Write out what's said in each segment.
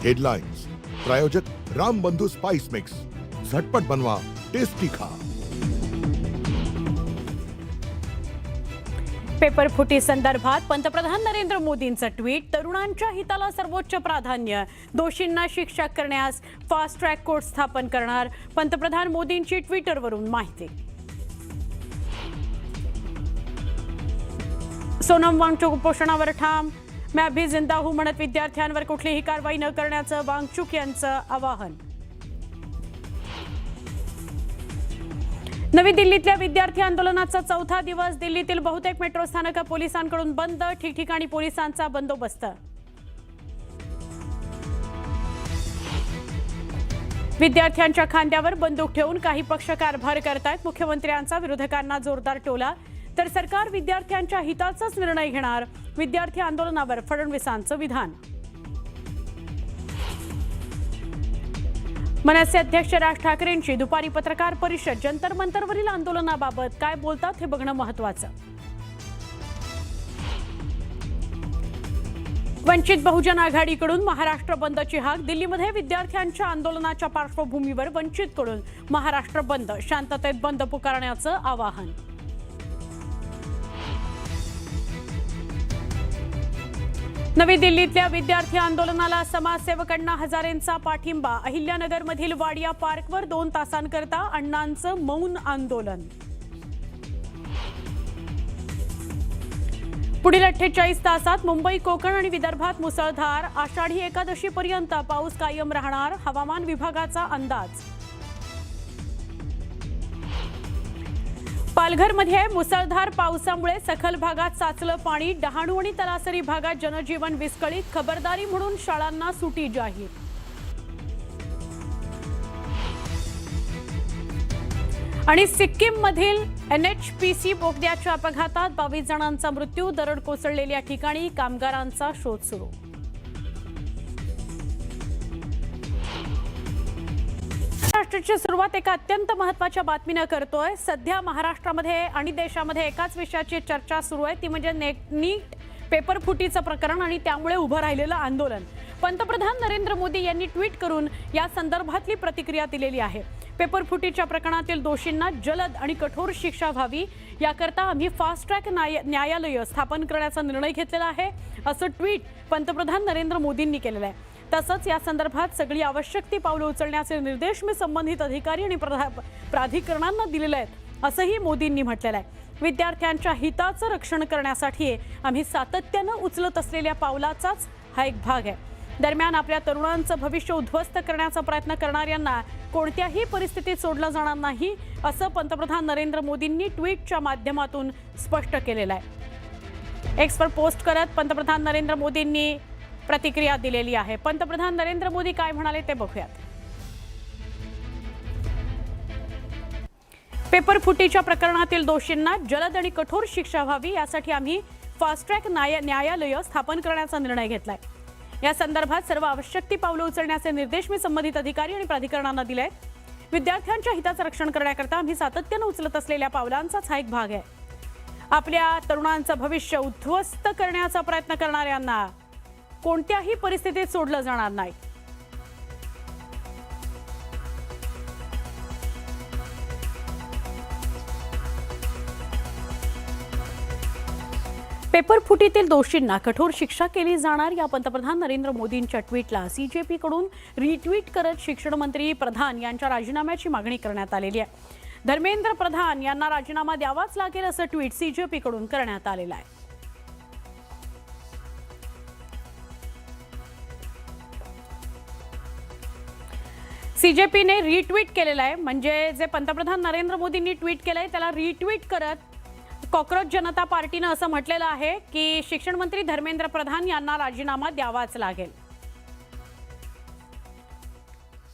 Headlines प्रायोजक राम बंधू spice mix, झटपट बनवा, टेस्टी खा। पेपर फुटी संदर्भात पंतप्रधान नरेंद्र मोदींचं ट्विट, तरुणांच्या हिताला सर्वोच्च प्राधान्य, दोषींना शिक्षा करण्यास फास्ट ट्रॅक कोर्ट स्थापन करणार, पंतप्रधान मोदींची ट्विटरवरून माहिती। सोनम वांगचुक उपोषणावर ठाम, मैं भी जिंदा हूं म्हणत विद्यार्थ्यांवर कुठलीही कारवाई न करण्याचं वांगचुक यांचं आवाहन। नवी दिल्लीतल्या विद्यार्थी आंदोलनाचा चौथा दिवस, दिल्लीतील बहुतेक मेट्रो स्थानकं पोलिसांकडून बंद, ठिकठिकाणी पोलिसांचा बंदोबस्त। विद्यार्थ्यांच्या खांद्यावर बंदूक ठेवून काही पक्ष कारभार करतायत, मुख्यमंत्र्यांचा विरोधकांना जोरदार टोला, तर सरकार विद्यार्थ्यांच्या हिताचाच निर्णय घेणार, विद्यार्थी आंदोलनावर फडणवीसांचं विधान। मनसे अध्यक्ष राज ठाकरेंची दुपारी पत्रकार परिषद, जंतर मंतरवरील आंदोलनाबाबत काय बोलतात हे बघणं महत्त्वाचं। वंचित बहुजन आघाडीकडून महाराष्ट्र बंदची हाक, दिल्लीमध्ये विद्यार्थ्यांच्या आंदोलनाच्या पार्श्वभूमीवर वंचितकडून महाराष्ट्र बंद, शांततेत बंद पुकारण्याचं आवाहन। नवी दिल्लीतल्या विद्यार्थी आंदोलनाला समाजसेवकांना हजारेंचा पाठिंबा, अहिल्यानगरमधील वाडिया पार्कवर 2 तासांकरता अण्णांचं मौन आंदोलन। पुढील 48 तासात मुंबई, कोकण आणि विदर्भात मुसळधार, आषाढी एकादशीपर्यंत पाऊस कायम राहणार, हवामान विभागाचा अंदाज। पालघरमध्ये मुसळधार पावसामुळे सखल भागात साचलं पाणी, डहाणू आणि तलासरी भागात जनजीवन विस्कळीत, खबरदारी म्हणून शाळांना सुटी जाहीर। आणि सिक्कीममधील NHPC बोगद्याच्या अपघातात 22 जणांचा मृत्यू, दरड कोसळलेल्या ठिकाणी कामगारांचा शोध सुरू। महाराष्ट्राची सुरुवात एका अत्यंत महत्त्वाच्या बातमीने करतोय। सध्या महाराष्ट्रामध्ये आणि देशामध्ये एकाच विषयाची चर्चा सुरू आहे, ती म्हणजे नीट पेपर फुटीचं प्रकरण आणि त्यामुळे उभं राहिलेलं आंदोलन। पंतप्रधान नरेंद्र मोदी यांनी ट्विट करून या संदर्भातली प्रतिक्रिया दिलेली आहे। पेपर फुटीच्या प्रकरणातील दोषींना जलद आणि कठोर शिक्षा व्हावी याकरता आम्ही फास्ट ट्रॅक न्यायालय स्थापन करण्याचा निर्णय घेतलेला आहे, असं ट्विट पंतप्रधान नरेंद्र मोदींनी केलेलं आहे। तसंच या संदर्भात सगळी आवश्यक ती पावलं उचलण्याचे निर्देश मी संबंधित अधिकारी आणि प्राधिकरणांना दिलेले आहेत, असंही मोदींनी म्हटलेलं आहे। विद्यार्थ्यांच्या हिताचं रक्षण करण्यासाठी आम्ही सातत्यानं उचलत असलेल्या पावलाचाच हा एक भाग आहे। दरम्यान आपल्या तरुणांचं भविष्य उद्ध्वस्त करण्याचा प्रयत्न करणाऱ्यांना कोणत्याही परिस्थितीत सोडलं जाणार नाही, असं पंतप्रधान नरेंद्र मोदींनी ट्विटच्या माध्यमातून स्पष्ट केलेलं आहे। एक्सवर पोस्ट करत पंतप्रधान नरेंद्र मोदींनी प्रतिक्रिया दिलेली आहे। पंतप्रधान नरेंद्र मोदी काय म्हणाले ते बघूयात। पेपर फुटीच्या प्रकरणातील दोषींना जलद आणि कठोर शिक्षा व्हावी यासाठी आम्ही फास्ट ट्रॅक न्यायालय स्थापन करण्याचा निर्णय घेतलाय। या संदर्भात सर्व आवश्यक ती पावलं उचलण्याचे निर्देश मी संबंधित अधिकारी आणि प्राधिकरणांना दिले आहेत। विद्यार्थ्यांच्या हिताचं रक्षण करण्याकरता आम्ही सातत्यानं उचलत असलेल्या पावलांचाच हा एक भाग आहे। आपल्या तरुणांचं भविष्य उद्ध्वस्त करण्याचा प्रयत्न करणाऱ्यांना कोणत्याही परिस्थितीत सोडलं जाणार नाही। पेपर फुटीतील दोषींना कठोर शिक्षा केली जाणार या पंतप्रधान नरेंद्र मोदींच्या ट्विटला CJP कडून रिट्विट करत शिक्षण मंत्री प्रधान यांच्या राजीनाम्याची मागणी करण्यात आलेली आहे। धर्मेंद्र प्रधान यांना राजीनामा द्यावाच लागेल असं ट्विट CJP कडून करण्यात आलेलं आहे। CJPने रिट्विट केलेलं आहे, म्हणजे जे पंतप्रधान नरेंद्र मोदींनी ट्विट केलंय त्याला रिट्विट करत कॉकरोच जनता पार्टीनं असं म्हटलेलं आहे की शिक्षण मंत्री धर्मेंद्र प्रधान यांना राजीनामा द्यावाच लागेल।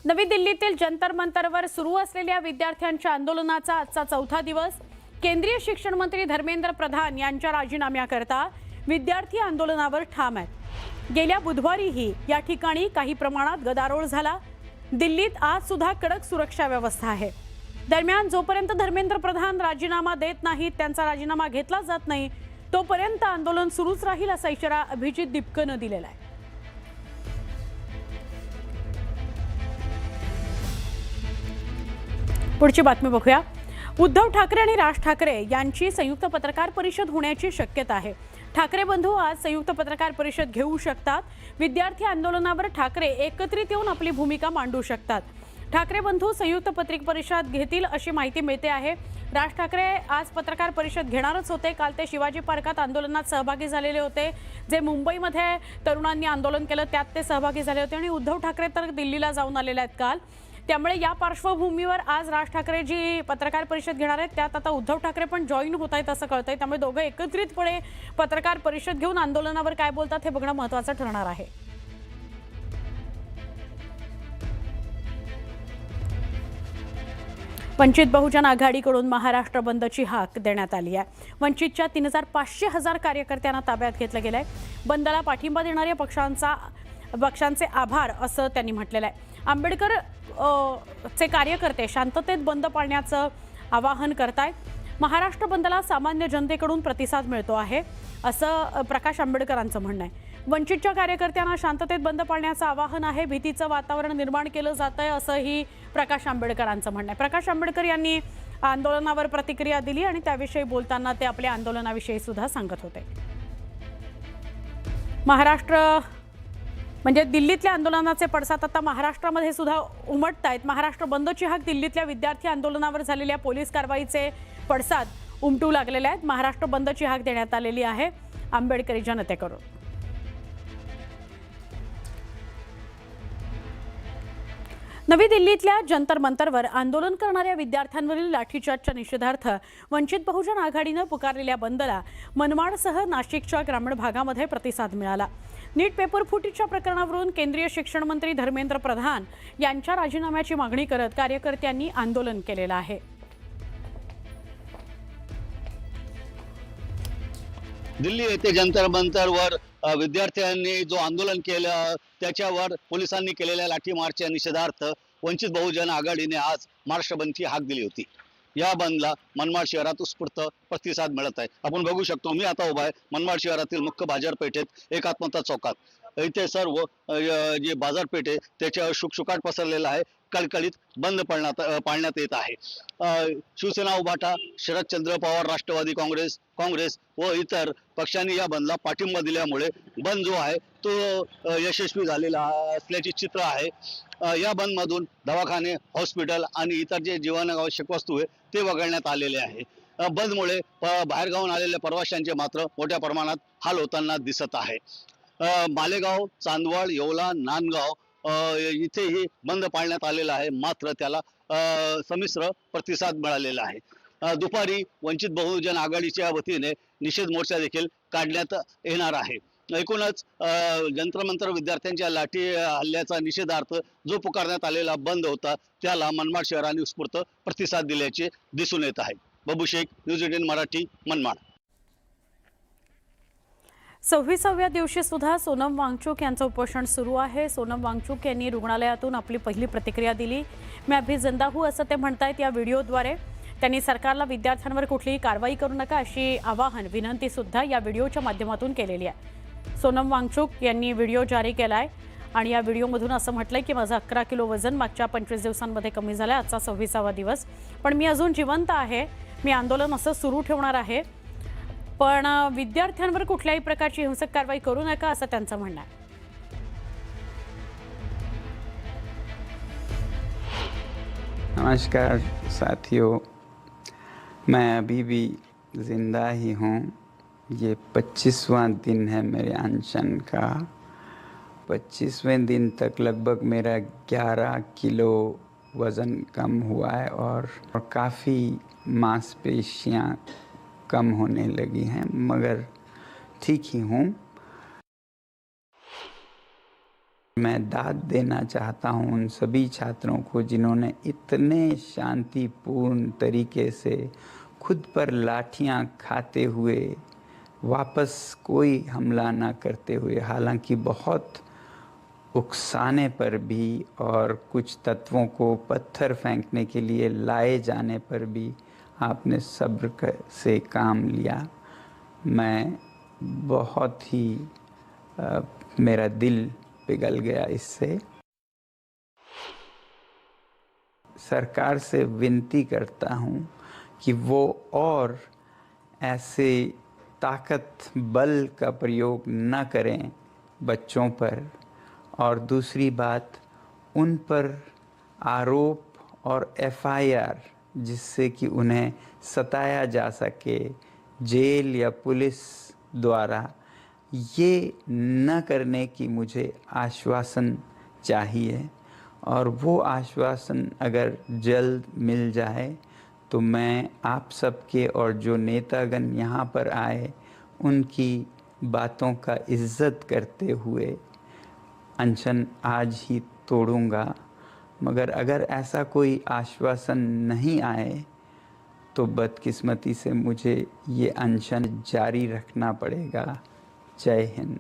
नवी दिल्लीतील जंतर मंतरवर सुरू असलेल्या विद्यार्थ्यांच्या आंदोलनाचा आजचा चौथा दिवस, केंद्रीय शिक्षण मंत्री धर्मेंद्र प्रधान यांच्या राजीनाम्याकरता विद्यार्थी आंदोलनावर ठाम आहेत। गेल्या बुधवारीही या ठिकाणी काही प्रमाणात गदारोळ झाला। दिल्लीत आज सुद्धा कडक सुरक्षा व्यवस्था आहे। दरम्यान जोपर्यंत धर्मेंद्र प्रधान राजीनामा देत नाहीत, त्यांचा राजीनामा घेतला जात नाही, तोपर्यंत आंदोलन सुरूच राहील असा इशारा अभिजित दीपकनं दिलेला आहे। पुढची बातमी बघूया. उद्धव ठाकरे आणि राज ठाकरे यांची संयुक्त पत्रकार परिषद होण्याची शक्यता आहे. ठाकरे बंधू आज संयुक्त पत्रकार परिषद घेऊ शकतात. विद्यार्थी आंदोलनावर ठाकरे एकत्रित येऊन आपली भूमिका मांडू शकतात. ठाकरे बंधू संयुक्त पत्रकार परिषद घेतील अशी माहिती मिळते आहे. राज ठाकरे आज पत्रकार परिषद घेणारच होते. काल ते शिवाजी पार्कात आंदोलनात सहभागी झालेले होते. जे मुंबईमध्ये तरुणांनी आंदोलन केलं त्यात ते सहभागी झाले होते आणि उद्धव ठाकरे तर दिल्लीला जाऊन आलेले आहेत काल. त्यामुळे या पार्श्वभूमीवर आज राज ठाकरे जी पत्रकार परिषद घेणार आहेत त्यात आता उद्धव ठाकरे पण जॉईन होत आहेत असं कळतंय. त्यामुळे दोघं एकत्रितपणे पत्रकार परिषद घेऊन आंदोलनावर काय बोलतात हे बघणं महत्त्वाचं ठरणार आहे. वंचित बहुजन आघाडीकडून महाराष्ट्र बंदची हाक देण्यात आली आहे. वंचितच्या 3,500 कार्यकर्त्यांना ताब्यात घेतलं गेलंय. बंदला पाठिंबा देणाऱ्या पक्षांचे आभार असं त्यांनी म्हटलेलं आहे. आंबेडकर चे कार्यकर्ते शांततेत बंद पाळण्याचं आवाहन करतायत. महाराष्ट्र बंदला सामान्य जनतेकडून प्रतिसाद मिळतो आहे असं प्रकाश आंबेडकरांचं म्हणणं आहे. वंचितच्या कार्यकर्त्यांना शांततेत बंद पाळण्याचं आवाहन आहे. भीतीचं वातावरण निर्माण केलं जातंय असंही प्रकाश आंबेडकरांचं म्हणणं आहे. प्रकाश आंबेडकर यांनी आंदोलनावर प्रतिक्रिया दिली आणि त्याविषयी बोलताना ते आपल्या आंदोलनाविषयी सुद्धा सांगत होते. महाराष्ट्र म्हणजे दिल्लीतल्या आंदोलनाचे पडसाद आता महाराष्ट्रामध्ये सुद्धा उमटत आहेत. महाराष्ट्र बंदची हाक दिल्लीतल्या विद्यार्थी आंदोलनावर झालेल्या पोलीस कारवाईचे पडसाद उमटू लागलेले आहेत. महाराष्ट्र बंदची हाक देण्यात आलेली आहे आंबेडकरी जनतेकडून. नवी दिल्लीतल्या जंतर मंतरवर आंदोलन करणाऱ्या विद्यार्थ्यांवरील लाठीचार्जच्या निषेधार्थ वंचित बहुजन आघाडीनं पुकारलेल्या बंदला मनमाडसह नाशिकच्या ग्रामीण भागामध्ये प्रतिसाद मिळाला. नीट पेपर फुटीच्या प्रकरणावरून केंद्रीय शिक्षण मंत्री धर्मेंद्र प्रधान यांच्या राजीनाम्याची मागणी करत कार्यकर्त्यांनी आंदोलन केलेलं आहे. दिल्ली येथे जंतर मंतरवर विद्यार्थ्यांनी जो आंदोलन केलं त्याच्यावर पोलिसांनी केलेल्या लाठीमारच्या निषेधार्थ वंचित बहुजन आघाडीने आज महाराष्ट्र बंदची हाक दिली होती. या बंदला मनमाड शहरात उत्स्फूर्त प्रतिसाद मिळत आहे. आपण बघू शकतो, मी आता उभा आहे मनमाड शहरातील मुख्य बाजारपेठेत एकात्मता चौकात. इथे सर्व जे बाजारपेठ आहे त्याच्यावर शुकशुकाट पसरलेला आहे. कळकळीत बंद पाळण्यात येत आहे. शिवसेना उभाटा, शरदचंद्र पवार राष्ट्रवादी काँग्रेस व इतर पक्षांनी या बंदला पाठिंबा दिल्यामुळे बंद जो आहे तो यशस्वी झालेला असल्याचे चित्र आहे. या बंदमधून दवाखाने, हॉस्पिटल आणि इतर जे जीवनावश्यक वस्तू आहे ते वगळण्यात आलेले आहे. बंदमुळे बाहेरगावून आलेल्या प्रवाशांचे मात्र मोठ्या प्रमाणात हाल होताना दिसत आहे. मालेगाव, चांदवड, येवला, नांदगाव इथेही बंद पाळण्यात आलेला आहे. मात्र त्याला संमिश्र प्रतिसाद मिळालेला आहे. दुपारी वंचित बहुजन आघाडीच्या वतीने निषेध मोर्चा देखील काढण्यात येणार आहे. एकूणच जंतर मंतर विद्यार्थ्यांच्या लाठी हल्ल्याचा निषेधार्थ जो पुकारण्यात आलेला बंद होता त्याला मनमाड शहराने उत्स्फूर्त प्रतिसाद दिल्याचे दिसून येत आहे. बाबू शेख, न्यूज 18 मराठी, मनमाड. 26व्या दिवशी सुद्धा सोनम वांगचुक यांचं उपोषण सुरू आहे. सोनम वांगचुक यांनी रुग्णालयातून आपली पहिली प्रतिक्रिया दिली. मैं अभी जिंदा हूं असं ते म्हणतायत या व्हिडिओद्वारे. त्यांनी सरकारला विद्यार्थ्यांवर कुठलीही कारवाई करू नका अशी आवाहन, विनंती सुद्धा या व्हिडिओच्या माध्यमातून केलेली आहे. सोनम वांगचुक यांनी व्हिडिओ जारी केलाय आणि या व्हिडिओमधून असं म्हटलंय की माझं 11 किलो वजन मागच्या 25 दिवसांमध्ये कमी झालंय. आजचा 26वा दिवस, पण मी अजून जिवंत आहे. मी आंदोलन असं सुरू ठेवणार आहे, पण विद्यार्थ्यांवर कुठल्याही प्रकारची हिंसक कारवाई करू नका असं त्यांचं म्हणणं आहे. नमस्कार साथियों, मैं अभी भी ज़िंदा ही हूँ. ये 25वां दिन है मेरे अनशन का. 25वें दिन तक लगभग मेरा 11 किलो वज़न कम हुआ है और काफ़ी मांसपेशियाँ कम होने लगी हैं, मगर ठीक ही हूँ. मैं दाद देना चाहता हूँ उन सभी छात्रों को जिन्होंने इतने शांतिपूर्ण तरीके से खुद पर लाठियाँ खाते हुए वापस कोई हमला ना करते हुए, हालांकि बहुत उकसाने पर भी और कुछ तत्वों को पत्थर फेंकने के लिए लाए जाने पर भी आपने सब्र से काम लिया. मैं बहुत ही मेरा दिल पिघल गया इससे. सरकार से विनती करता हूँ कि वो और ऐसे ताकत बल का प्रयोग न करें बच्चों पर, और दूसरी बात उन पर आरोप और एफआईआर जिससे कि उन्हें सताया जा सके जेल या पुलिस द्वारा, ये न करने की मुझे आश्वासन चाहिए। और वो आश्वासन अगर जल्द मिल जाए तो मैं आप सबके और जो नेतागण यहाँ पर आए उनकी बातों का इज्जत करते हुए अनशन आज ही तोड़ूंगा। मगर अगर ऐसा कोई आश्वासन नहीं आए तो बदकिस्मती से मुझे ये अनशन जारी रखना पड़ेगा। जय हिंद।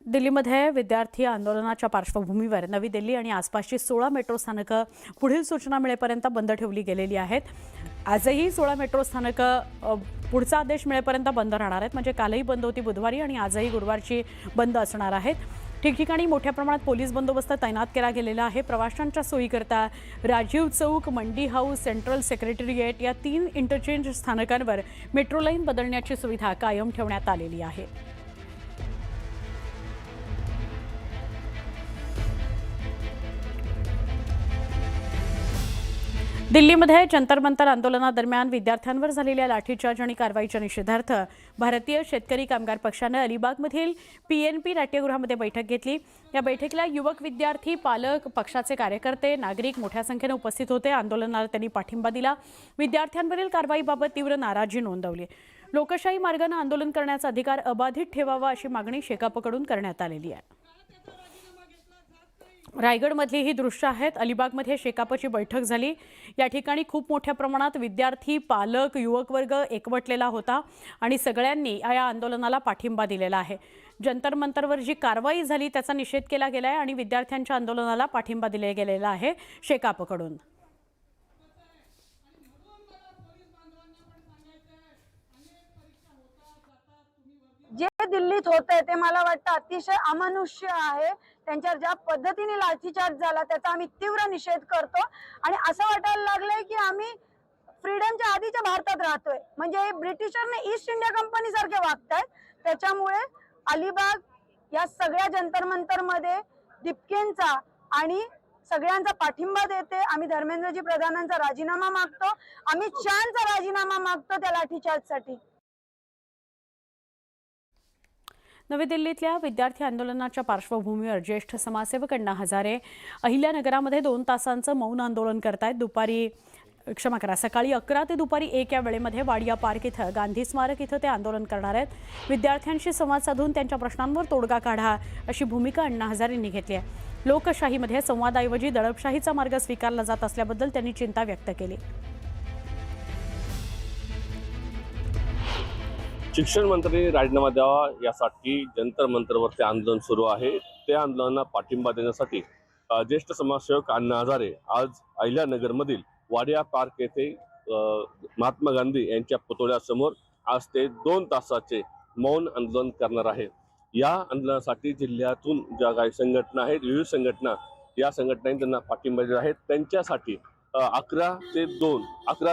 दिल्लीमध्ये विद्यार्थी आंदोलनाच्या पार्श्वभूमीवर नवी दिल्ली आणि आसपासची 16 मेट्रो स्थानकं पुढील सूचना मिळेपर्यंत बंद ठेवली गेलेली आहेत। आजही 16 मेट्रो स्थानकं पुढचा आदेश मिळेपर्यंत बंद राहणार आहेत। म्हणजे कालही बंद होती बुधवारी आणि आजही गुरुवारची बंद असणार आहेत। ठिकठिकाणी मोठ्या प्रमाणात पोलीस बंदोबस्त तैनात केला गेलेला आहे। प्रवाशांच्या सोयीकरता राजीव चौक, मंडी हाऊस, सेंट्रल सेक्रेटरीगेट या 3 इंटरचेंज स्थानकांवर मेट्रो लाईन बदलण्याची सुविधा कायम ठेवण्यात आलेली आहे। दिल्लीमध्ये जंतर मंतर आंदोलनादरम्यान विद्यार्थ्यांवर झालेल्या लाठीचार्ज आणि कारवाईच्या निषेधार्थ भारतीय शेतकरी कामगार पक्षाने अलिबागमधील पीएनपी नाट्यगृहामध्ये बैठक घेतली। या बैठकीला युवक, विद्यार्थी, पालक, पक्षाचे कार्यकर्ते, नागरिक मोठ्या संख्येने उपस्थित होते। आंदोलनाला त्यांनी पाठिंबा दिला। विद्यार्थ्यांवरील कारवाईबाबत तीव्र नाराजी नोंदवली। लोकशाही मार्गाने आंदोलन करण्याचा अधिकार अबाधित ठेवावा अशी मागणी शेकापकडून करण्यात आलेली आहे। रायगडमधली ही दृश्य आहेत। अलिबागमध्ये शेकापची बैठक झाली। या ठिकाणी खूप मोठ्या प्रमाणात विद्यार्थी, पालक, युवक वर्ग एकवटलेला होता आणि सगळ्यांनी या आंदोलनाला पाठिंबा दिलेला आहे। जंतर मंतरवर जी कारवाई झाली त्याचा निषेध केला गेला आहे आणि विद्यार्थ्यांच्या आंदोलनाला पाठिंबा दिला गेलेला आहे शेकापकडून। जे दिल्लीत होते ते मला वाटतं अतिशय अमानुष्य आहे। त्यांच्यावर ज्या पद्धतीने लाठीचार्ज झाला त्याचा आम्ही तीव्र निषेध करतो आणि असं वाटायला लागलंय की आम्ही फ्रीडमच्या आधीच्या भारतात राहतोय। म्हणजे ब्रिटिशरने ईस्ट इंडिया कंपनी सारखे वागतायत। त्याच्यामुळे अलिबाग या सगळ्या जंतर मंतर मध्ये दिपकेंचा आणि सगळ्यांचा पाठिंबा देते। आम्ही धर्मेंद्रजी प्रधानांचा राजीनामा मागतो, अमित शहांचा राजीनामा मागतो त्या लाठीचार्जसाठी। नवी दिल्लीतल्या विद्यार्थी आंदोलनाच्या पार्श्वभूमीवर ज्येष्ठ समाजसेवक अण्णा हजारे अहिल्यानगरामध्ये 2 तासांचं मौन आंदोलन करतायत। सकाळी 11 ते दुपारी 1 या वेळेमध्ये वाडिया पार्क इथं गांधी स्मारक इथं ते आंदोलन करणार आहेत। विद्यार्थ्यांशी संवाद साधून त्यांच्या प्रश्नांवर तोडगा काढा अशी भूमिका अण्णा हजारेंनी घेतली आहे। लोकशाहीमध्ये संवादाऐवजी दडपशाहीचा मार्ग स्वीकारला जात असल्याबद्दल त्यांनी चिंता व्यक्त केली। शिक्षण मंत्र्यांनी राजीनामा द्यावा यासाठी जंतर मंतरवरती आंदोलन सुरू आहे। त्या आंदोलनाला पाठिंबा देण्यासाठी ज्येष्ठ समाजसेवक अण्णा हजारे आज अहिल्यानगरमधील वाडिया पार्क येथे महात्मा गांधी यांच्या पुतळ्यासमोर आज ते 2 तासाचे मौन आंदोलन करणार आहेत। या आंदोलनासाठी जिल्ह्यातून ज्या काही संघटना आहेत, विविध संघटना, या संघटनांनी त्यांना पाठिंबा दिला आहे। त्यांच्यासाठी 11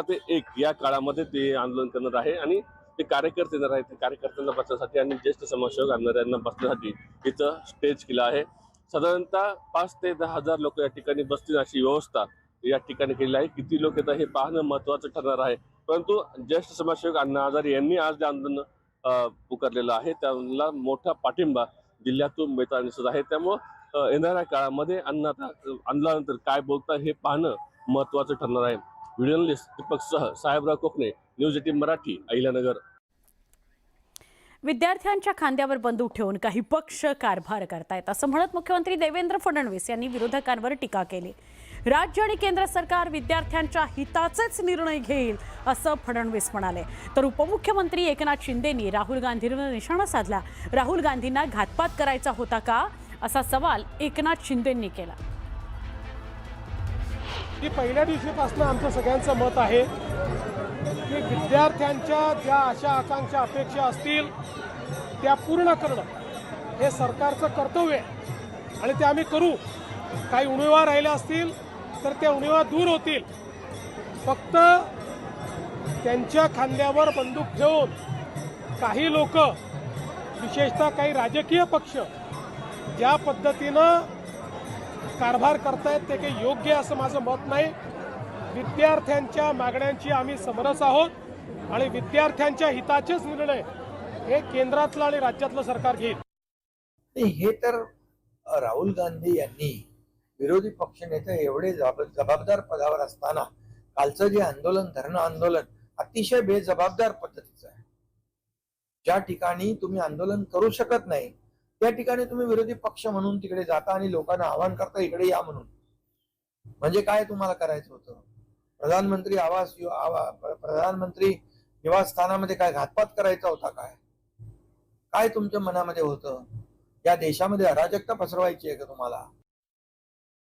ते 1 या काळामध्ये ते आंदोलन करणार आहे आणि ते कार्यकर्ते येणार आहेत। कार्यकर्त्यांना बसण्यासाठी आणि ज्येष्ठ समाजसेवक यांना बसण्यासाठी इथं स्टेज केलं आहे। साधारणतः 5 ते 10 हजार लोक या ठिकाणी बसतील अशी व्यवस्था या ठिकाणी केली आहे। किती लोक येतात हे पाहणं महत्त्वाचं ठरणार आहे। परंतु ज्येष्ठ समाजसेवक अण्णा हजारे यांनी आज जे आंदोलन पुकारलेलं आहे त्याला मोठा पाठिंबा जिल्ह्यातून मिळताना दिसत आहे। त्यामुळे येणाऱ्या काळामध्ये आंदोलनानंतर काय बोलतात हे पाहणं महत्त्वाचं ठरणार आहे। व्हिडिओ जर्नलिस्ट दीपक सह साहेबराव कोकणे, न्यूज 18 मराठी, अहिल्यानगर। विद्यार्थ्यांच्या खांद्यावर बंदूक ठेवून काही पक्ष कारभार करतायत असं म्हणत मुख्यमंत्री देवेंद्र फडणवीस यांनी विरोधकांवर टीका केली। राज्य आणि केंद्र सरकार विद्यार्थ्यांच्या हिताचेच निर्णय घेईल असं फडणवीस म्हणाले। तर उपमुख्यमंत्री एकनाथ शिंदेंनी राहुल गांधींवर निशाणा साधला। राहुल गांधींना घातपात करायचा होता का असा सवाल एकनाथ शिंदेंनी केला। की पहिल्या दिवशीपासून आमचं सगळ्यांचं मत आहे की विद्यार्थ्यांच्या ज्या आशा आकांक्षा अपेक्षा असतील त्या पूर्ण करणं हे सरकारचं कर्तव्य आहे आणि ते आम्ही करू। काही उणिवा राहिल्या असतील तर त्या उणिवा दूर होतील. फक्त त्यांच्या खांद्यावर बंदूक ठेवून काही लोक, विशेषतः काही राजकीय पक्ष ज्या पद्धतीनं कारभार करतायत ते काही योग्य असं माझं मत नाही. विद्यार्थ्यांच्या मागण्यांची आम्ही समरस आहोत आणि विद्यार्थ्यांच्या हिताचेच निर्णय हे केंद्रातलं आणि राज्यातलं सरकार घेईल. हे तर राहुल गांधी यांनी विरोधी पक्षनेते एवढे जबाबदार पदावर असताना कालचं जे आंदोलन, धरणं आंदोलन अतिशय बेजबाबदार पद्धतीचं आहे. ज्या ठिकाणी तुम्ही आंदोलन करू शकत नाही त्या ठिकाणी तुम्ही विरोधी पक्ष म्हणून तिकडे जाता आणि लोकांना आवाहन करता इकडे या म्हणून. म्हणजे काय तुम्हाला करायचं होतं? प्रधानमंत्री निवासस्थानामध्ये काय घातपात करायचा होता काय? काय तुमच्या मनामध्ये होतं? या देशामध्ये अराजकता पसरवायची आहे का तुम्हाला?